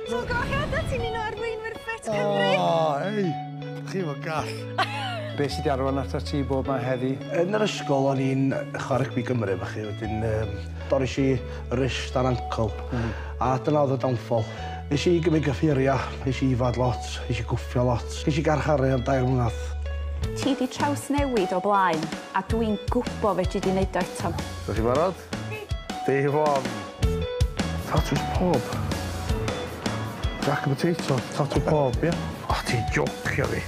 So gohiadau ti'n un o arweinwyr ffit Cymru. Ei, chi fo gall. Be sydd wedi arwain at ti bob ma heddi? Yn yr ysgol o'n i'n chwarae rygbi Gymru efo chi, wedyn doris i wrist a'r ancl, a dyna oedd y downfall. Nes i gymryd gyffuria, nes i ifad lot, nes i gwffio lot, nes i garcharu am 2 mlynedd. Ti di Trawsnewid o blaen, a dwi'n gwybod fe ti di wneud o eto. Ydych chi'n barod? Di fon. Tatws pob. Jack and potato, tatw pob, ie? O, ti'n jocio fi.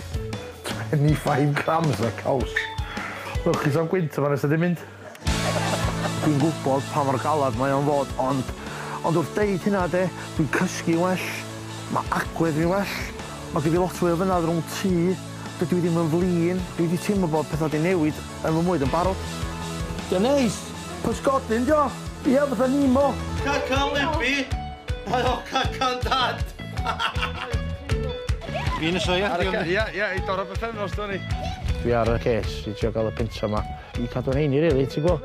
25 grams o caws. Lwch chi sam gwynt yma nes ydi mynd. Dwi'n gwybod pa mor galad mae o'n fod, ond wrth deud hynna de, dwi'n cysgu well, mae agwedd fi'n well, mae gyda fi lot fwy o fynadd rhwng tŷ, dydw i ddim yn flin, dwi wedi teimlo bod pethau wedi newid yn fy mwyd yn barod. Di'n neis, pysgodyn dio, ia fatha Nemo. Cacan Libby, mae o cacan dad. Fi'n y soia? Ia, i dorau bythefnos, dwi'n ni. Dwi ar y ces, i trio gael y pintra yma, i cadw'n heini, rili, ti'n gwybod?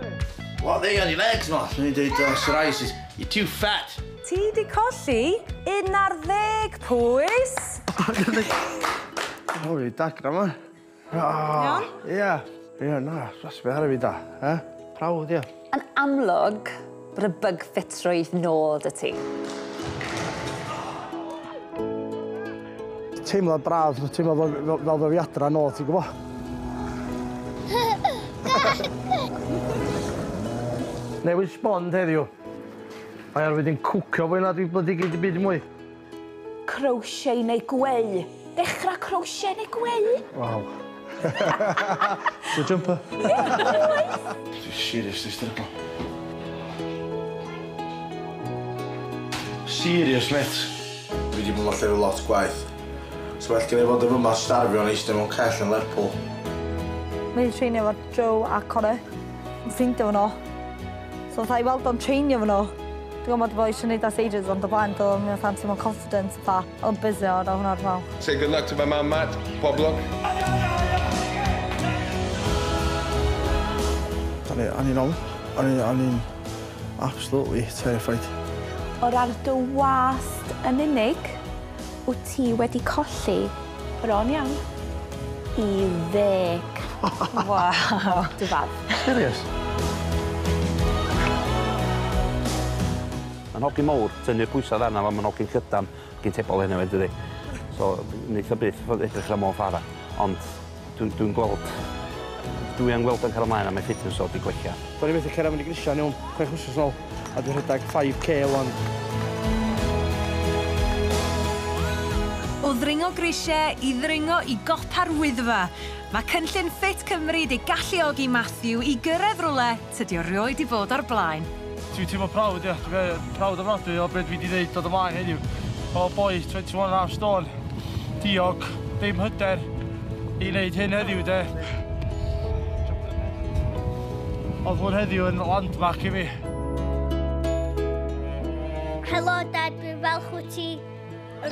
Well, they got your legs, man. They did psoriasis. You're too fat. Ti di colli 11 pwys. O, fi dagra yma. Iawn? Ia, na, rasbeth ar y fi da, Prawd, ia. Yn amlwg, bod y byg ffitrwydd nôl dy ti. Teimlad braf, teimlo fel fi adra nôl, ti'n gwybod? Newid sbond heddiw. Mae ar wedi'n cwcio fwy na dwi'n blydi gyd i byd mwy. Crochet neu gweu. Dechrau crochet neu gweu. Waw. So jumper. Dwi'n serious, this thing. Serious, mate. Dwi wedi bod yn llefydd lot gwaith. So well gen i fod yn fyma starfio yn eistedd mewn cell yn Lerpwl. Mae'n treinio efo Joe a Connor. Yn ffrindio fo nhw. So fatha i weld o'n treinio fo nhw. Dwi'n gwybod bod eisiau gwneud as ages ond o blaen do, mi'n fan teimlo'n confident fatha. O'n busy o, da hwnna'r fel. Say good luck to my man, Matt. Bob luck. O'n i'n absolutely terrified. O ran dy wast yn unig, wyt ti wedi colli, bron iawn, i 10. Wow. Dy fad. Serious? Mae'n hogyn mawr, tynnu'r pwysau ddarna, mae'n hogyn cydan gyn tebol hynny wedi di. So, neith o byth edrych am o'n ffara. Ond dwi'n gweld yn cael ymlaen am ei fitness o di gwella. Do'n i methu cera mynd i grisiau iawn 6 wsos nôl, a dwi'n rhedeg 5k wan. O ddringo grisiau i ddringo i gopa'r wyddfa. Mae cynllun Ffit Cymru di galluogi Mathew i gyrraedd rwle tydi o rioed i fod ar blaen. Dwi'n teimlo prawd, ia. Dwi'n prawd ofnadwy o beth fi wedi dweud dod ymlaen heddiw. O boi, 21.5 stôn, diog, ddim hyder i wneud hyn heddiw, de. Oedd hwn heddiw yn landmark i fi. Helo, Dad, dwi'n falch wyt ti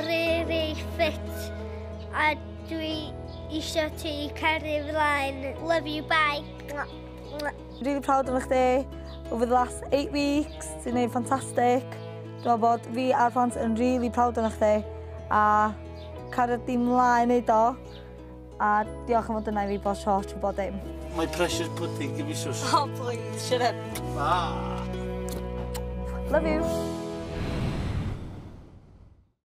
really ffit a dwi eisiau ti caru flaen. Love you, bye. Really proud o'n chdi. Over the last 8 weeks, ti'n gwneud ffantastig. Dwi'n meddwl bod fi a'r plant yn really proud o'n chdi. A cario di mlaen neud o. A diolch am fod yna i fi bod short o bod dim. My precious pudding, give me sus. Oh, please, shut up. Ah. Love you.